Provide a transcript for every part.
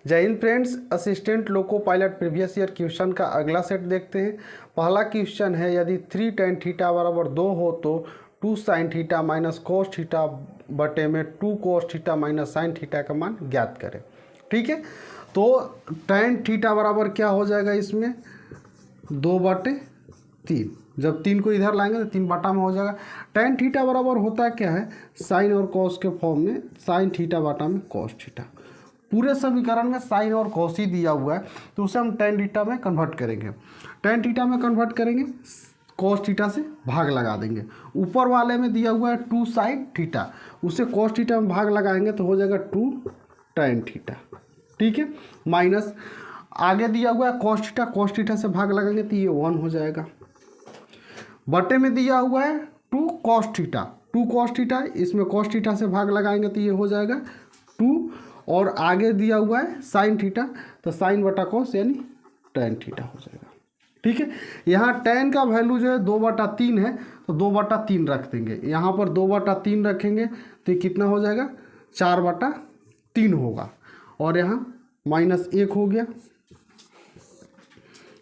जय Hind friends, assistant loco pilot previous year question का अगला सेट देखते हैं। पहला क्वेश्चन है, यदि 3 tan थीटा बराबर 2 हो तो 2 sin theta minus cos theta बटे में 2 cos theta minus sine theta का मान ज्ञात करें। ठीक है, तो tan थीटा बराबर क्या हो जाएगा, इसमें 2/3। जब 3 को इधर लाएंगे तो 3 बटा में हो जाएगा। tan थीटा बराबर होता क्या है, साइन और कॉस के फॉर्म में, साइन थीटा बटा में कॉस थीटा। पूरे समीकरण में साइन और कॉस ही दिया हुआ है, तो उसे हम tan थीटा में कन्वर्ट करेंगे। tan थीटा में कन्वर्ट करेंगे, कॉस थीटा से भाग लगा देंगे। ऊपर वाले में दिया हुआ है 2 sin थीटा, उसे कॉस थीटा में भाग लगाएंगे तो हो जाएगा 2 tan थीटा। ठीक है, माइनस आगे दिया हुआ है कॉस थीटा, कॉस थीटा से भाग लगाएंगे तो ये 1 हो जाएगा। बटे में दिया हुआ है 2 cos थीटा, 2 cos थीटा, इसमें cos थीटा से भाग लगाएंगे तो ये हो जाएगा 2, और आगे दिया हुआ है साइन थीटा, तो साइन बटा कॉस यानी tan थीटा हो जाएगा। ठीक है, यहाँ tan का वैल्यू जो है 2/3 है, तो 2/3 रख देंगे। यहाँ पर 2/3 रखेंगे तो ये कितना हो जाएगा, 4/3 होगा, और यहाँ -1 हो गया।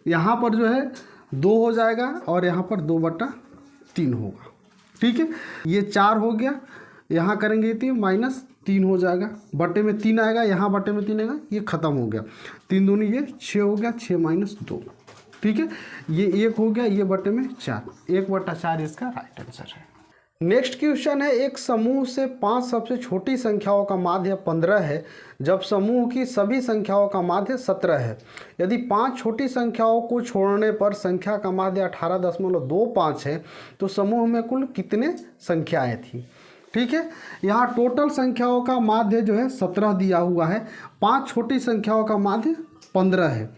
यहाँ पर जो है 2 हो जाएगा और यहाँ पर 2/3 होगा। ठीक है, ये 4 हो गया, यहाँ करेंगे तो -3 हो जाएगा, बटे में 3 आएगा, यहाँ बटे में 3 आएगा, ये ख़त्म हो गया। 3 दूनी ये 6 हो गया, 6 - 2। ठीक है, ये 1 हो गया, ये बटे में 4, 1/4 इसका राइट आंसर है। नेक्स्ट क्वेश्चन है, एक समूह से 5 सबसे छोटी संख्याओं का माध्य 15 है, जब समूह की सभी संख्याओं का माध्य 17 है। यदि 5 छोटी संख्याओं को छोड़ने पर संख्या का माध्य 18.25 है, तो समूह में कुल कितने संख्याएं थी। ठीक है, यहाँ टोटल संख्याओं का माध्य जो है 17 दिया हुआ है, 5 छोटी संख्याओं का माध्य 15 है।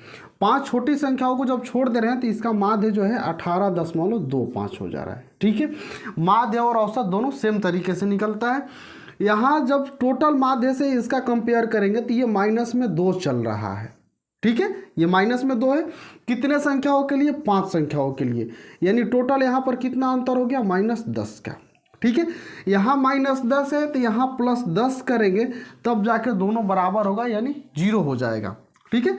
5 छोटी संख्याओं को जब छोड़ दे रहे हैं तो इसका माध्य जो है 18.25 हो जा रहा है। ठीक है, माध्य और औसत दोनों सेम तरीके से निकलता है। यहाँ जब टोटल माध्य से इसका कंपेयर करेंगे तो ये -2 चल रहा है। ठीक है, ये -2 है, कितने संख्याओं के लिए, 5 संख्याओं के लिए, यानी टोटल यहाँ पर कितना अंतर हो गया, -10 का। ठीक है, यहाँ -10 है तो यहाँ +10 करेंगे तब जाके दोनों बराबर होगा, यानी 0 हो जाएगा। ठीक है,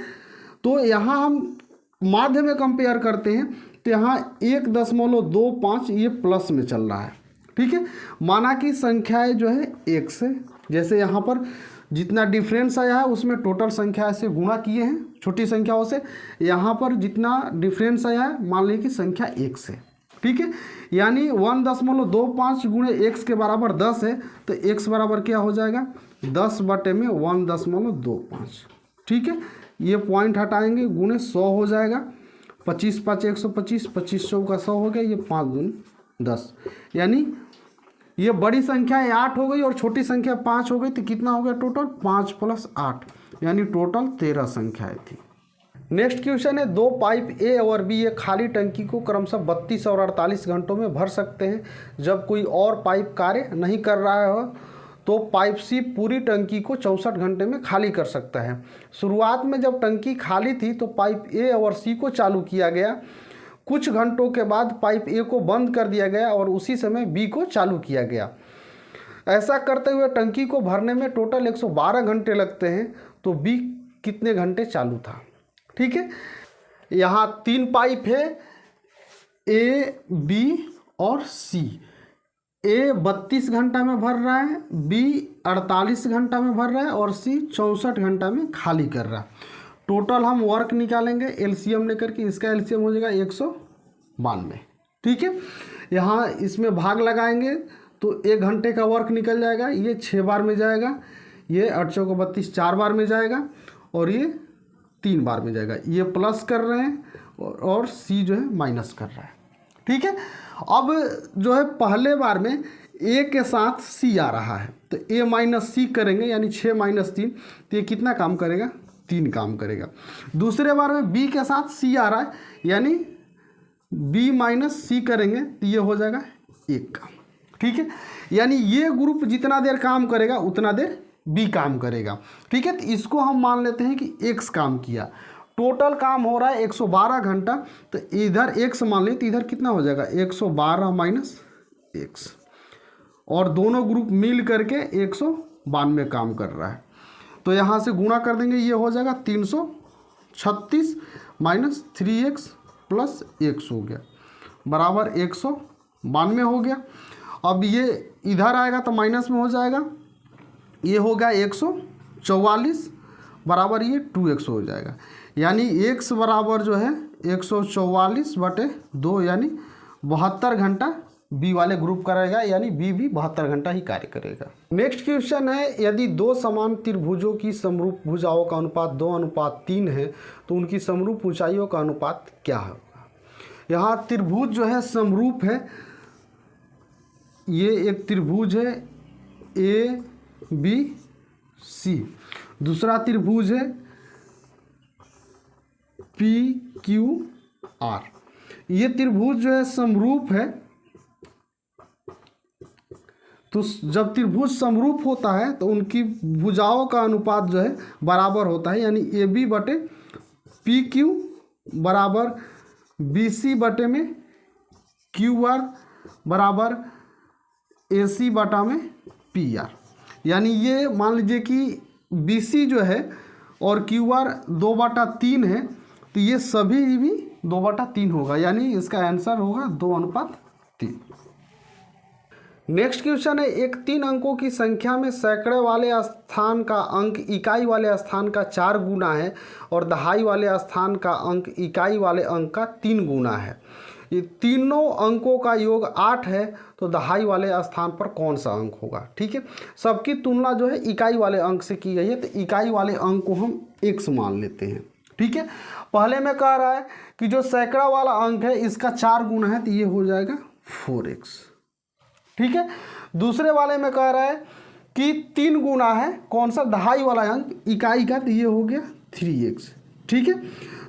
तो यहाँ हम माध्य में कंपेयर करते हैं तो यहाँ 1.25 ये प्लस में चल रहा है। ठीक है, माना कि संख्याएं जो है 1 से, जैसे यहाँ पर जितना डिफरेंस आया है उसमें टोटल संख्या से गुणा किए हैं छोटी संख्याओं से, यहाँ पर जितना डिफरेंस आया है मान लीजिए कि संख्या 1 से। ठीक है, यानी 1.25 गुणे x के बराबर 10 है, तो x बराबर क्या हो जाएगा, 10 बटे में 1.25। ठीक है, ये पॉइंट हटाएंगे, गुणे 100 हो जाएगा, 25 × 5 = 125, 25 का 100 हो गया, ये 5 दूनी 10, यानी ये बड़ी संख्या 8 हो गई और छोटी संख्या 5 हो गई, तो कितना हो गया टोटल, 5 + 8, यानी टोटल 13 संख्याएं थी। नेक्स्ट क्वेश्चन है, 2 पाइप ए और बी एक खाली टंकी को क्रमशः 32 और 48 घंटों में भर सकते हैं। जब कोई और पाइप कार्य नहीं कर रहा हो तो पाइप सी पूरी टंकी को 64 घंटे में खाली कर सकता है। शुरुआत में जब टंकी खाली थी तो पाइप ए और सी को चालू किया गया, कुछ घंटों के बाद पाइप ए को बंद कर दिया गया और उसी समय बी को चालू किया गया। ऐसा करते हुए टंकी को भरने में टोटल 112 घंटे लगते हैं, तो बी कितने घंटे चालू था। ठीक है, यहाँ 3 पाइप है, ए, बी और सी। ए 32 घंटा में भर रहा है, बी 48 घंटा में भर रहा है और सी 64 घंटा में खाली कर रहा है। टोटल हम वर्क निकालेंगे एलसीएम लेकर के, इसका एलसीएम हो जाएगा 192। ठीक है, यहाँ इसमें भाग लगाएंगे तो 1 घंटे का वर्क निकल जाएगा, ये 6 बार में जाएगा, ये 8 × 32 4 बार में जाएगा, और ये 3 बार में जाएगा। ये प्लस कर रहे हैं और सी जो है माइनस कर रहा है। ठीक है, अब जो है पहले बार में ए के साथ सी आ रहा है, तो ए माइनस सी करेंगे, यानी 6 - 3, तो ये कितना काम करेगा, 3 काम करेगा। दूसरे बार में बी के साथ सी आ रहा है, यानी बी माइनस सी करेंगे तो ये हो जाएगा 1 काम। ठीक है, यानी ये ग्रुप जितना देर काम करेगा उतना देर बी काम करेगा। ठीक है, तो इसको हम मान लेते हैं कि x काम किया, टोटल काम हो रहा है 112 घंटा, तो इधर x मान लें तो इधर कितना हो जाएगा, 112 - x, और दोनों ग्रुप मिल करके 192 काम कर रहा है। तो तो यहाँ से गुणा कर देंगे, ये हो जाएगा 336 माइनस 3x प्लस x हो गया बराबर 192 हो गया। अब ये इधर आएगा तो माइनस में हो जाएगा, ये हो गया 144 बराबर ये 2x हो जाएगा, यानी x बराबर जो है 144/2 यानी 72 घंटा बी वाले ग्रुप करेगा, यानी बी भी 72 घंटा ही कार्य करेगा। नेक्स्ट क्वेश्चन है, यदि दो समान त्रिभुजों की समरूप भुजाओं का अनुपात 2:3 है तो उनकी समरूप ऊंचाइयों का अनुपात क्या होगा। यहाँ त्रिभुज जो है समरूप है, ये एक त्रिभुज है ए बी सी, दूसरा त्रिभुज है पी क्यू आर। ये त्रिभुज जो है समरूप है, तो जब त्रिभुज समरूप होता है तो उनकी भुजाओं का अनुपात जो है बराबर होता है, यानी ए बी बटे पी क्यू बराबर बी सी बटे में क्यू आर बराबर ए सी बटा में पी आर। यानी ये मान लीजिए कि बी सी जो है और क्यू आर 2/3 है, तो ये सभी भी 2/3 होगा, यानी इसका आंसर होगा 2:3। नेक्स्ट क्वेश्चन है, एक 3 अंकों की संख्या में सैकड़े वाले स्थान का अंक इकाई वाले स्थान का 4 गुना है और दहाई वाले स्थान का अंक इकाई वाले अंक का 3 गुना है। ये तीनों अंकों का योग 8 है, तो दहाई वाले स्थान पर कौन सा अंक होगा। ठीक है, सबकी तुलना जो है इकाई वाले अंक से की गई है, तो इकाई वाले अंक को हम x मान लेते हैं। ठीक है, पहले में कह रहा है कि जो सैकड़ा वाला अंक है इसका 4 गुना है, तो ये हो जाएगा 4x। ठीक है, दूसरे वाले में कह रहा है कि 3 गुना है कौन सा, दहाई वाला अंक इकाई का, तो ये हो गया 3x। ठीक है,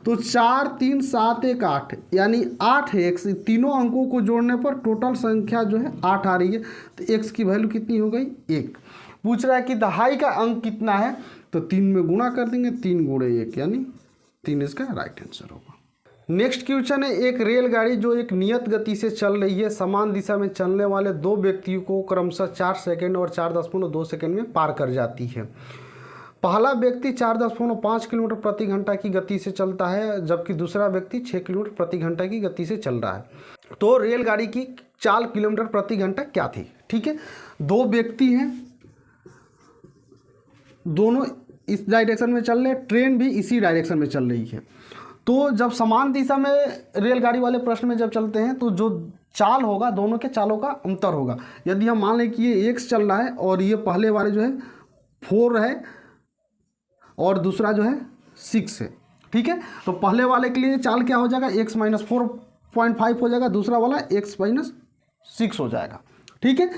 तो 4 3 7 1 8 यानी 8 है x। तीनों अंकों को जोड़ने पर टोटल संख्या जो है 8 आ रही है, तो x की वैल्यू कितनी हो गई 1। पूछ रहा है कि दहाई का अंक कितना है, तो 3 में गुणा कर देंगे, 3 गुणे 1 यानी 3 इसका राइट आंसर होगा। नेक्स्ट क्वेश्चन है, एक रेलगाड़ी जो एक नियत गति से चल रही है समान दिशा में चलने वाले 2 व्यक्तियों को क्रमशः 4 सेकंड और 4.2 सेकंड में पार कर जाती है। पहला व्यक्ति 4.5 किलोमीटर प्रति घंटा की गति से चलता है, जबकि दूसरा व्यक्ति 6 किलोमीटर प्रति घंटा की गति से चल रहा है। तो रेलगाड़ी की चाल किलोमीटर प्रति घंटा क्या थी। ठीक है, 2 व्यक्ति हैं, दोनों इस डायरेक्शन में चल रहे, ट्रेन भी इसी डायरेक्शन में चल रही है। तो जब समान दिशा में रेलगाड़ी वाले प्रश्न में जब चलते हैं तो जो चाल होगा, दोनों के चालों का अंतर होगा। यदि हम मान लें कि ये x चल रहा है और ये पहले वाले जो है 4 है और दूसरा जो है 6 है। ठीक है, तो पहले वाले के लिए चाल क्या हो जाएगा, x - 4.5 हो जाएगा, दूसरा वाला x - 6 हो जाएगा। ठीक है,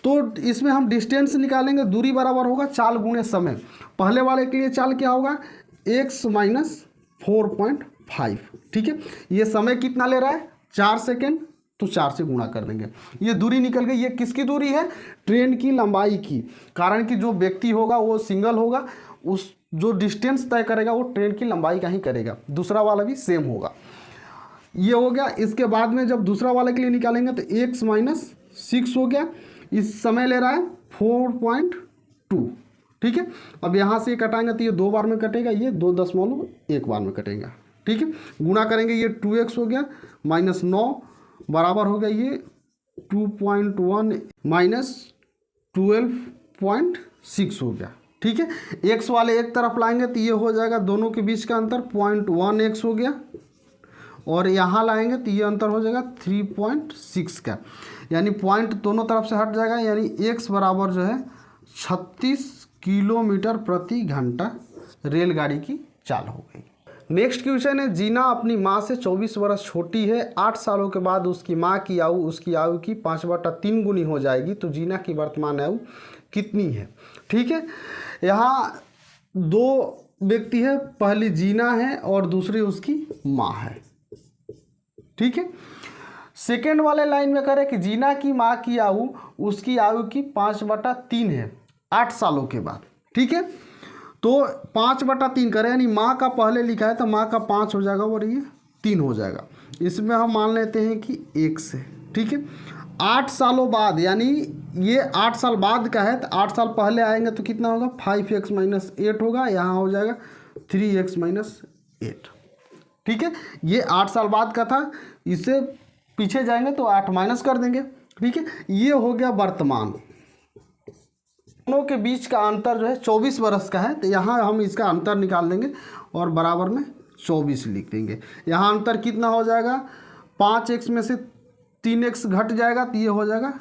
तो इसमें हम डिस्टेंस निकालेंगे, दूरी बराबर होगा चाल गुणे समय। पहले वाले के लिए चाल क्या होगा, x - 4.5। ठीक है, ये समय कितना ले रहा है 4 सेकेंड, तो 4 से गुणा कर देंगे, ये दूरी निकल गई। ये किसकी दूरी है, ट्रेन की लंबाई की, कारण कि जो व्यक्ति होगा वो सिंगल होगा, उस जो डिस्टेंस तय करेगा वो ट्रेन की लंबाई का ही करेगा, दूसरा वाला भी सेम होगा। ये हो गया। इसके बाद में जब दूसरा वाले के लिए निकालेंगे तो x - 6 हो गया, इस समय ले रहा है 4.2। ठीक है, अब यहाँ से कटाएंगे तो ये 2 बार में कटेगा, ये 2.1 बार में कटेगा। ठीक है, गुणा करेंगे, ये 2x हो गया -9 बराबर हो गया ये 2.1 -12.6 हो गया। ठीक है, x वाले एक तरफ लाएंगे तो ये हो जाएगा, दोनों के बीच का अंतर 0.1x हो गया, और यहाँ लाएंगे तो ये अंतर हो जाएगा 3.6 का, यानी पॉइंट दोनों तरफ से हट जाएगा, यानी x बराबर जो है 36 किलोमीटर प्रति घंटा रेलगाड़ी की चाल हो गई। नेक्स्ट क्वेश्चन है, जीना अपनी माँ से 24 वर्ष छोटी है, 8 सालों के बाद उसकी माँ की आयु उसकी आयु की 5/3 गुनी हो जाएगी, तो जीना की वर्तमान आयु कितनी है। ठीक है, यहाँ 2 व्यक्ति है, पहली जीना है और दूसरी उसकी माँ है। ठीक है, सेकेंड वाले लाइन में करें कि जीना की माँ की आयु उसकी आयु की 5/3 है 8 सालों के बाद। ठीक है, तो 5/3 करें, यानी माँ का पहले लिखा है तो माँ का 5 हो जाएगा और ये 3 हो जाएगा। इसमें हम मान लेते हैं कि 1 से। ठीक है, 8 सालों बाद, यानी ये 8 साल बाद का है, तो 8 साल पहले आएंगे तो कितना होगा 5x माइनस 8 होगा, यहाँ हो जाएगा 3x माइनस 8। ठीक है, ये 8 साल बाद का था, इससे पीछे जाएंगे तो 8 माइनस कर देंगे। ठीक है, ये हो गया वर्तमान। दोनों के बीच का अंतर जो है 24 वर्ष का है, तो यहाँ हम इसका अंतर निकाल देंगे और बराबर में 24 लिख देंगे। यहाँ अंतर कितना हो जाएगा, 5x में से 3x घट जाएगा तो ये हो जाएगा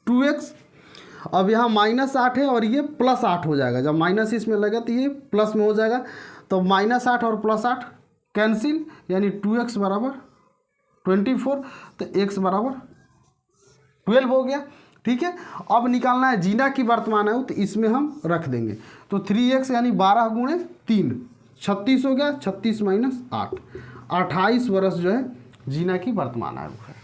2x। अब यहाँ -8 है और ये +8 हो जाएगा, जब माइनस इसमें लगेगा तो ये प्लस में हो जाएगा, तो -8 और +8 कैंसिल, यानी 2x बराबर 24, तो x बराबर 12 हो गया। ठीक है, अब निकालना है जीना की वर्तमान आयु, तो इसमें हम रख देंगे, तो 3x यानी 12 गुणे 3 36 हो गया, 36 माइनस 8 28 वर्ष जो है जीना की वर्तमान आयु है।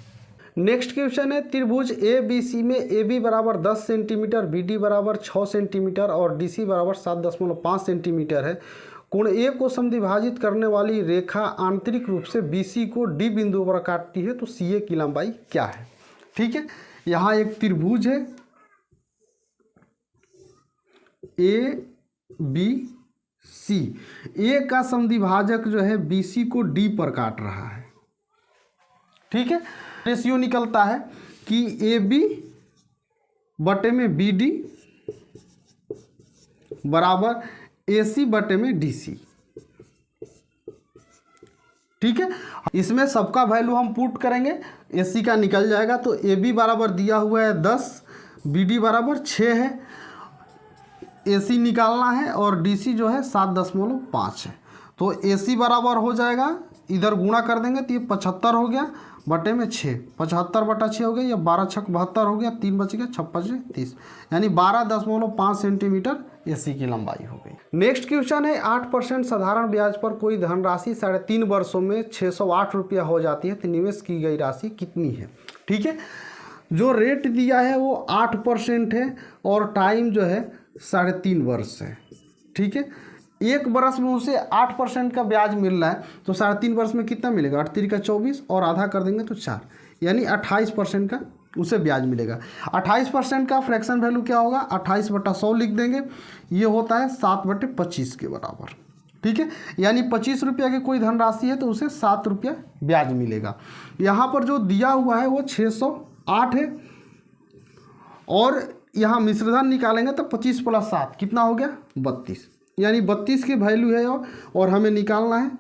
नेक्स्ट क्वेश्चन है, त्रिभुज ए बी सी में ए बी बराबर 10 सेंटीमीटर, बी डी बराबर 6 सेंटीमीटर और डी सी बराबर 7.5 सेंटीमीटर है। कोण ए को समद्विभाजित करने वाली रेखा आंतरिक रूप से बी सी को डी बिंदु पर काटती है, तो सी ए की लंबाई क्या है। ठीक है, यहाँ एक त्रिभुज है ए बी सी, ए का समद्विभाजक जो है बी सी को डी पर काट रहा है। ठीक है, रेशियो निकलता है कि ए बी बटे में बी डी बराबर ए सी बटे में डी सी। ठीक है, इसमें सबका वैल्यू हम पुट करेंगे, ए सी का निकल जाएगा, तो ए बी बराबर दिया हुआ है 10, बी डी बराबर 6 है, ए सी निकालना है और डी सी जो है 7.5 है, तो ए सी बराबर हो जाएगा, इधर गुणा कर देंगे तो ये 75 हो गया बटे में 6, 75 बटा 6 हो गया, या 12 छक 72 हो गया, 3 बच गया, 6 5 30, यानी 12.5 सेंटीमीटर एसी की लंबाई हो गई। नेक्स्ट क्वेश्चन है, 8% साधारण ब्याज पर कोई धनराशि 3.5 वर्षों में 608 रुपया हो जाती है, तो निवेश की गई राशि कितनी है। ठीक है, जो रेट दिया है वो 8% है और टाइम जो है 3.5 वर्ष है। ठीक है, एक बरस में उसे 8% का ब्याज मिल रहा है, तो 3.5 वर्ष में कितना मिलेगा, 8 3 का 24 और आधा कर देंगे तो 4, यानी 28% का उसे ब्याज मिलेगा। 28% का फ्रैक्शन वैल्यू क्या होगा, 28/100 लिख देंगे, ये होता है 7/25 के बराबर। ठीक है, यानी 25 रुपया की कोई धनराशि है तो उसे 7 रुपया ब्याज मिलेगा। यहाँ पर जो दिया हुआ है वो 608 है, और यहाँ मिश्रधन निकालेंगे तो 25 + 7 कितना हो गया 32, यानी 32 की वैल्यू है और हमें निकालना है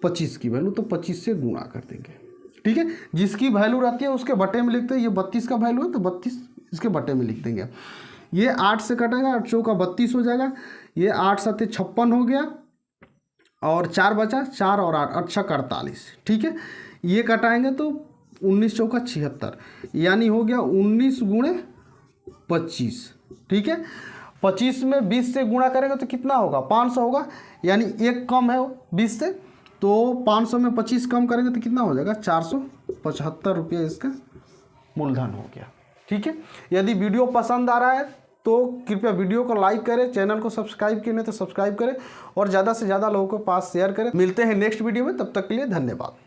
25 की वैल्यू, तो 25 से गुणा कर देंगे। ठीक है, जिसकी वैल्यू रहती है उसके बटे में लिखते हैं, ये 32 का वैल्यू है तो 32 इसके बटे में लिख देंगे। ये 8 से कटेगा, 8 चौका 32 हो जाएगा, ये 8 7 56 हो गया और 4 बचा, 4 और 8 8 6 48। ठीक है, ये कटाएंगे तो 19 चौका 76, यानी हो गया 19 गुणे 25। ठीक है, 25 में 20 से गुणा करेंगे तो कितना होगा 500 होगा, यानी एक कम है 20 से, तो 500 में 25 कम करेंगे तो कितना हो जाएगा 475 रुपये इसका मूलधन हो गया। ठीक है, यदि वीडियो पसंद आ रहा है तो कृपया वीडियो को लाइक करें, चैनल को सब्सक्राइब किए नहीं तो सब्सक्राइब करें और ज़्यादा से ज़्यादा लोगों के पास शेयर करें। मिलते हैं नेक्स्ट वीडियो में, तब तक के लिए धन्यवाद।